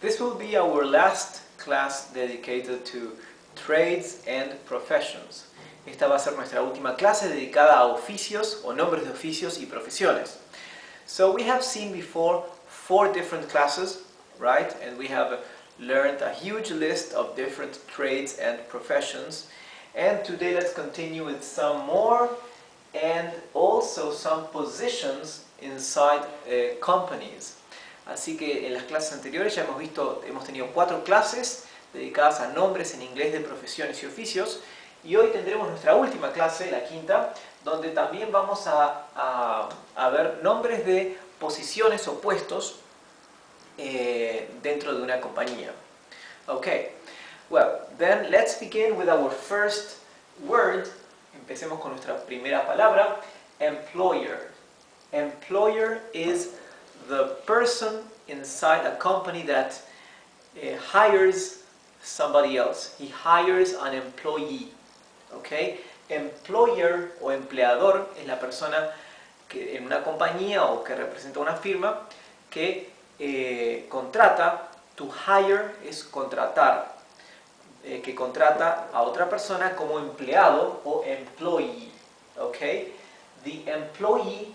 This will be our last class dedicated to trades and professions. Esta va a ser nuestra última clase dedicada a oficios o nombres de oficios y profesiones. So we have seen before 4 different classes, right? And we have learned a huge list of different trades and professions. And today let's continue with some more and also some positions inside companies. Así que en las clases anteriores ya hemos tenido 4 clases dedicadas a nombres en inglés de profesiones y oficios, y hoy tendremos nuestra última clase, la quinta, donde también vamos a ver nombres de posiciones o puestos dentro de una compañía. Okay, well, then let's begin with our first word. Empecemos con nuestra primera palabra, employer. Employer is the person inside a company that hires somebody else. He hires an employee. Okay? Employer o empleador es la persona que en una compañía o que representa una firma que contrata. To hire es contratar, que contrata a otra persona como empleado o employee. Okay? The employee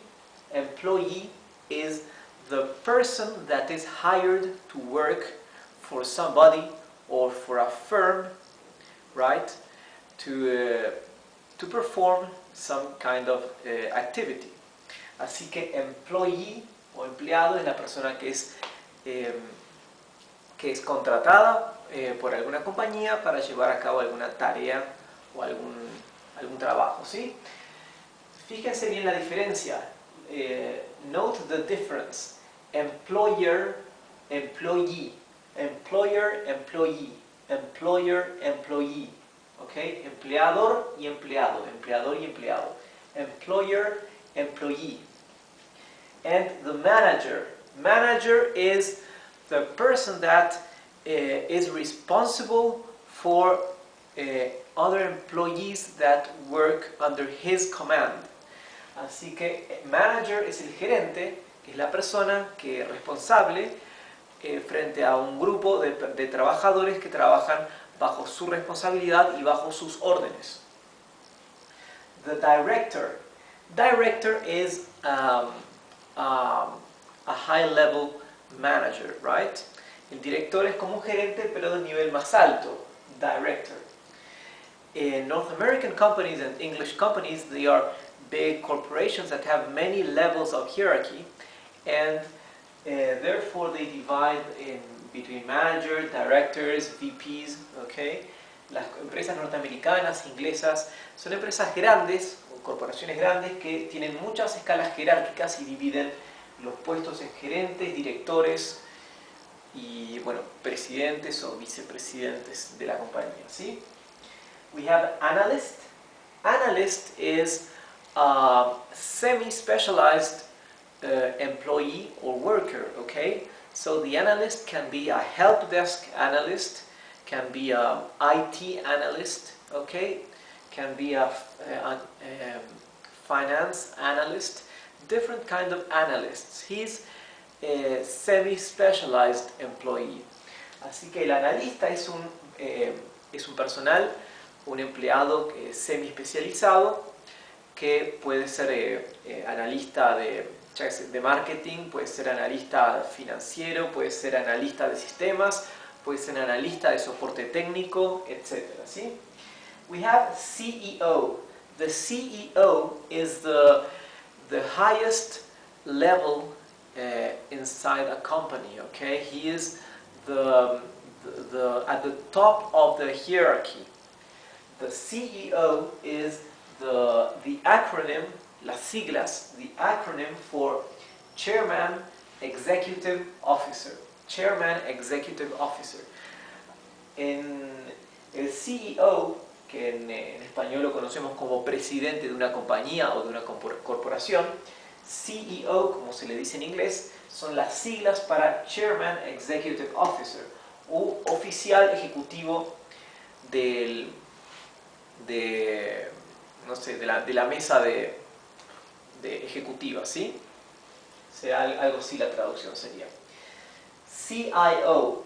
is the person that is hired to work for somebody or for a firm, right? To perform some kind of activity. Así que employee o empleado es la persona que es contratada por alguna compañía para llevar a cabo alguna tarea o algún trabajo, ¿sí? Fíjense bien la diferencia. Note the difference. Employer, employee. Employer, employee. Employer, employee. Okay? Empleador y empleado. Empleador y empleado. Employer, employee. And the manager. Manager is the person that is responsible for other employees that work under his command. Así que manager es el gerente, que es la persona que es responsable frente a un grupo de trabajadores que trabajan bajo su responsabilidad y bajo sus órdenes. The director. Director is a high-level manager, right? El director es como un gerente, pero de nivel más alto. Director. In North American companies and English companies, they are big corporations that have many levels of hierarchy, and therefore they divide between managers, directors, VPs. Okay? Las empresas norteamericanas, inglesas, son empresas grandes o corporaciones grandes que tienen muchas escalas jerárquicas y dividen los puestos en gerentes, directores y, bueno, presidentes o vicepresidentes de la compañía, ¿sí? We have analyst. Analyst is a semi-specialized employee or worker, okay? So the analyst can be a help desk analyst, can be a IT analyst, okay? Can be a finance analyst, different kind of analysts. He's a semi-specialized employee. Así que el analista es un personal, un empleado semi-especializado que puede ser analista de marketing, puede ser analista financiero, puede ser analista de sistemas, puede ser analista de soporte técnico, etc. ¿Sí? We have CEO. The CEO is the highest level inside a company. Okay, he is at the top of the hierarchy. The CEO is the acronym, las siglas, the acronym for Chairman Executive Officer. Chairman Executive Officer. En el CEO, que en español lo conocemos como presidente de una compañía o de una corporación, CEO, como se le dice en inglés, son las siglas para Chairman Executive Officer, o oficial ejecutivo de la mesa de ejecutiva, ¿sí? Será algo así la traducción sería. CIO.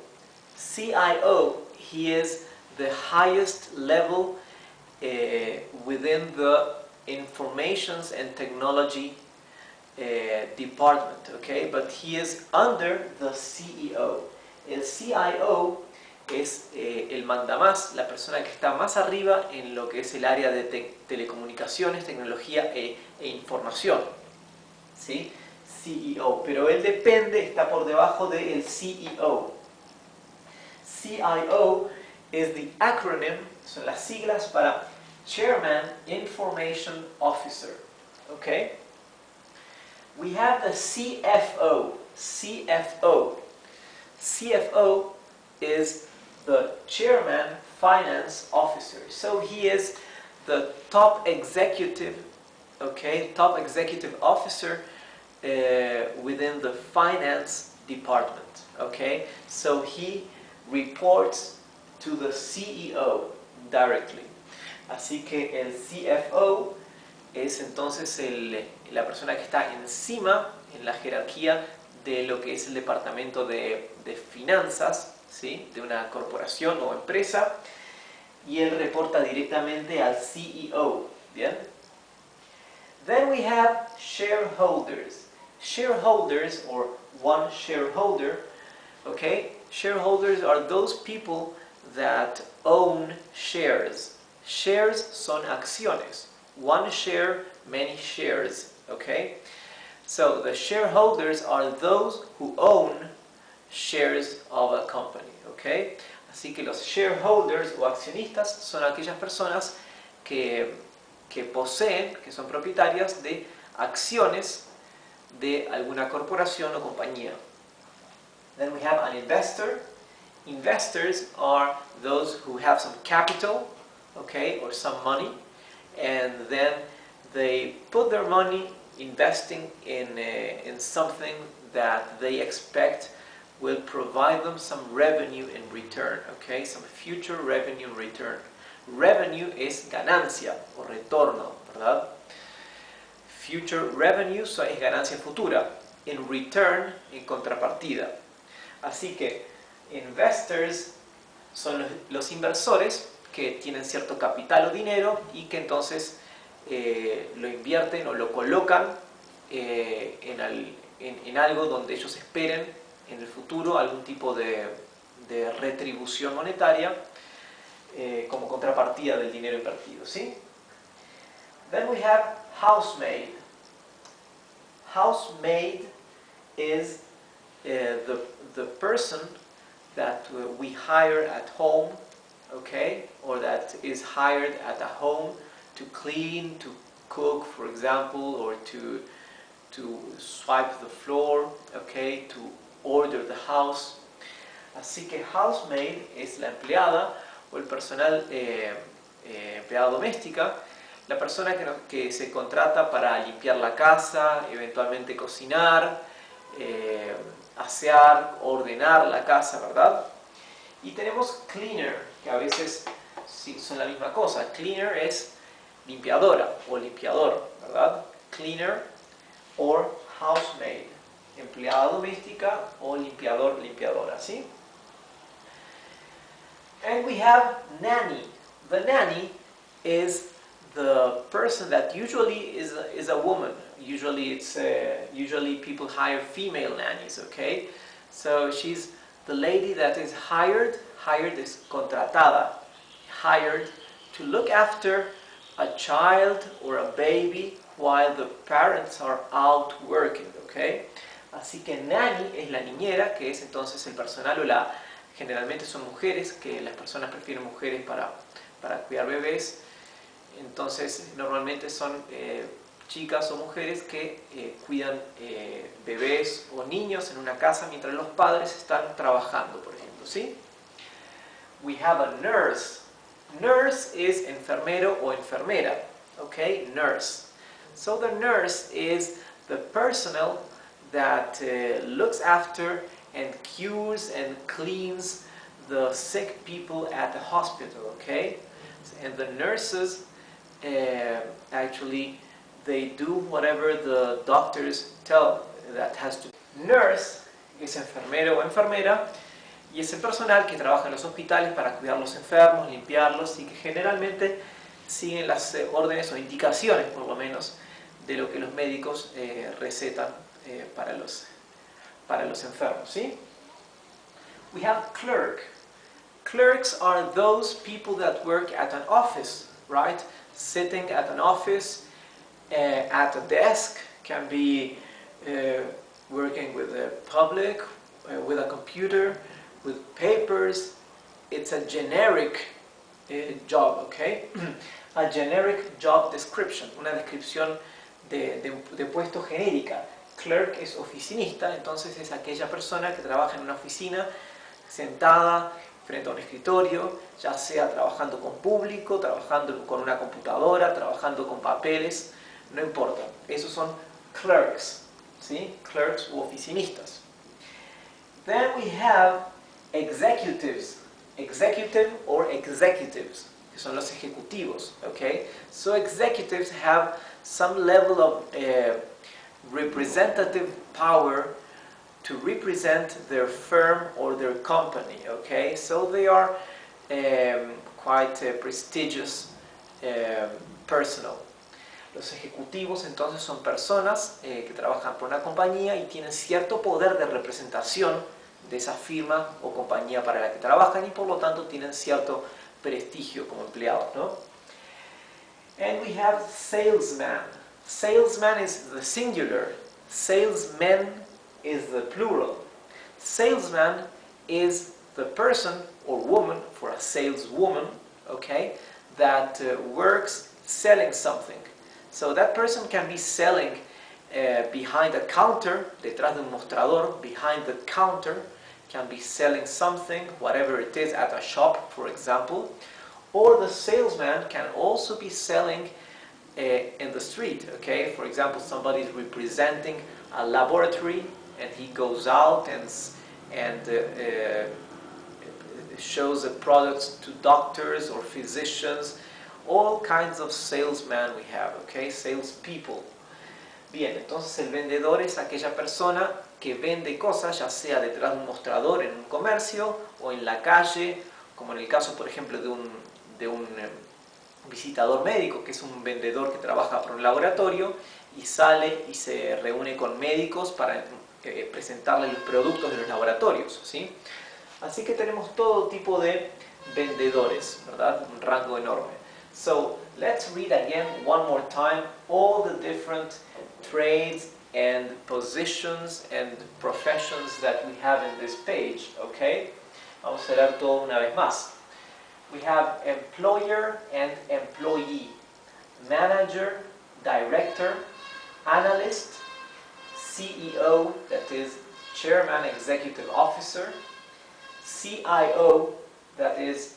CIO, he is the highest level within the informations and technology department, okay? But he is under the CEO. El CIO es el mandamás, la persona que está más arriba en lo que es el área de telecomunicaciones, tecnología e información, ¿sí? CEO, pero él depende, está por debajo del CEO. CIO es the acronym, son las siglas para Chairman Information Officer, okay? We have the CFO. CFO is the Chairman Finance Officer. So he is the top executive, okay, top executive officer within the finance department, okay? So he reports to the CEO directly. Así que el CFO es entonces la persona que está encima en la jerarquía de lo que es el departamento de finanzas, ¿sí? De una corporación o empresa, y él reporta directamente al CEO. ¿Bien? Then we have shareholders. Shareholders, or one shareholder, okay? Shareholders are those people that own shares. Shares son acciones. One share, many shares, okay? So the shareholders are those who own shares of a company, okay? Así que los shareholders o accionistas son aquellas personas que poseen, que son propietarias de acciones de alguna corporación o compañía. Then we have an investor. Investors are those who have some capital, okay, or some money, and then they put their money investing in something that they expect will provide them some revenue in return, okay, some future revenue in return. Revenue es ganancia o retorno, ¿verdad? Future revenue es ganancia futura. In return, en contrapartida. Así que investors son los inversores que tienen cierto capital o dinero y que entonces lo invierten o lo colocan en algo donde ellos esperen en el futuro algún tipo de retribución monetaria como contrapartida del dinero invertido, ¿sí? Then we have housemaid. Housemaid is the person that we hire at home, okay, or that is hired at a home to clean, to cook, for example, or to swipe the floor, okay, to order the house. Así que housemaid es la empleada o el personal empleada doméstica, la persona que se contrata para limpiar la casa, eventualmente cocinar, asear, ordenar la casa, ¿verdad? Y tenemos cleaner, que a veces sí son la misma cosa. Cleaner es limpiadora o limpiador, ¿verdad? Cleaner or housemaid, empleada doméstica o limpiador, limpiadora, ¿sí? And we have nanny. The nanny is the person that usually is a woman. Usually people hire female nannies, okay? So she's the lady that is hired. Hired is contratada. Hired to look after a child or a baby while the parents are out working, okay? Así que nanny es la niñera, que es entonces el personal o generalmente son mujeres, que las personas prefieren mujeres para cuidar bebés. Entonces normalmente son chicas o mujeres que cuidan bebés o niños en una casa mientras los padres están trabajando, por ejemplo, ¿sí? We have a nurse. Nurse is enfermero o enfermera, okay? Nurse. So the nurse is the personnel that looks after and cures and cleans the sick people at the hospital, okay? And the nurses actually they do whatever the doctors tell that has to. Nurse es enfermero o enfermera y es el personal que trabaja en los hospitales para cuidar a los enfermos, limpiarlos y que generalmente siguen las órdenes o indicaciones, por lo menos, de lo que los médicos recetan para los enfermos, ¿sí? We have clerk. Clerks are those people that work at an office, right? Sitting at an office, at a desk, can be working with the public, with a computer, with papers. It's a generic job, okay? A generic job description, una descripción de puesto genérica. Clerk es oficinista, entonces es aquella persona que trabaja en una oficina sentada frente a un escritorio, ya sea trabajando con público, trabajando con una computadora, trabajando con papeles, no importa. Esos son clerks, ¿sí? Clerks u oficinistas. Then we have executives, executive or executives, que son los ejecutivos, okay? So executives have some level of representative power to represent their firm or their company, okay? So they are quite prestigious personnel. Los ejecutivos entonces son personas que trabajan por una compañía y tienen cierto poder de representación de esa firma o compañía para la que trabajan y por lo tanto tienen cierto prestigio como empleados, ¿no? And we have salesman. Salesman is the singular. Salesmen is the plural. Salesman is the person or woman, for a saleswoman, okay, that works selling something. So that person can be selling behind a counter, detrás de un mostrador, behind the counter, can be selling something, whatever it is, at a shop, for example. Or the salesman can also be selling in the street, okay? For example, somebody is representing a laboratory and he goes out and shows the products to doctors or physicians. All kinds of salesmen we have, okay? Salespeople. Bien, entonces el vendedor es aquella persona que vende cosas, ya sea detrás de un mostrador en un comercio o en la calle, como en el caso, por ejemplo, de un visitador médico, que es un vendedor que trabaja por un laboratorio y sale y se reúne con médicos para presentarles los productos de los laboratorios, ¿sí? Así que tenemos todo tipo de vendedores, ¿verdad? Un rango enorme. So, let's read again one more time all the different trades and positions and professions that we have in this page, okay? Vamos a leer todo una vez más. We have employer and employee, manager, director, analyst, CEO, that is chairman executive officer, CIO, that is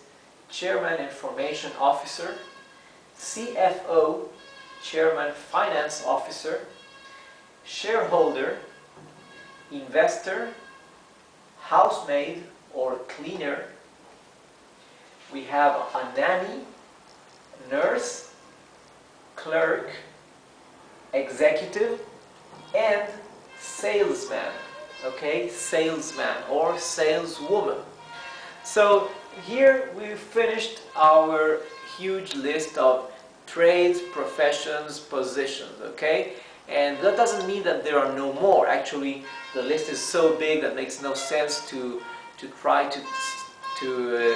chairman information officer, CFO, chairman finance officer, shareholder, investor, housemaid or cleaner. We have a nanny, nurse, clerk, executive, and salesman, okay? Salesman or saleswoman. So here we've finished our huge list of trades, professions, positions, okay? And that doesn't mean that there are no more. Actually, the list is so big that makes no sense to try to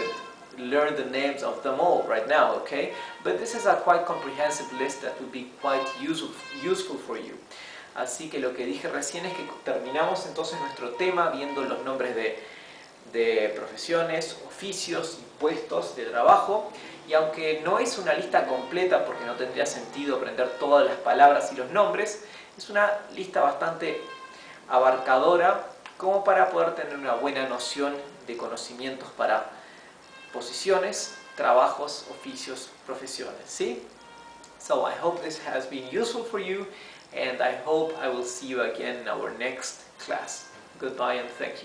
learn the names of them all right now, okay? But this is a quite comprehensive list that will be quite useful for you. Así que lo que dije recién es que terminamos entonces nuestro tema viendo los nombres de profesiones, oficios y puestos de trabajo. Y aunque no es una lista completa porque no tendría sentido aprender todas las palabras y los nombres, es una lista bastante abarcadora como para poder tener una buena noción de conocimientos para posiciones, trabajos, oficios, profesiones, ¿sí? So I hope this has been useful for you and I hope I will see you again in our next class. Goodbye and thank you.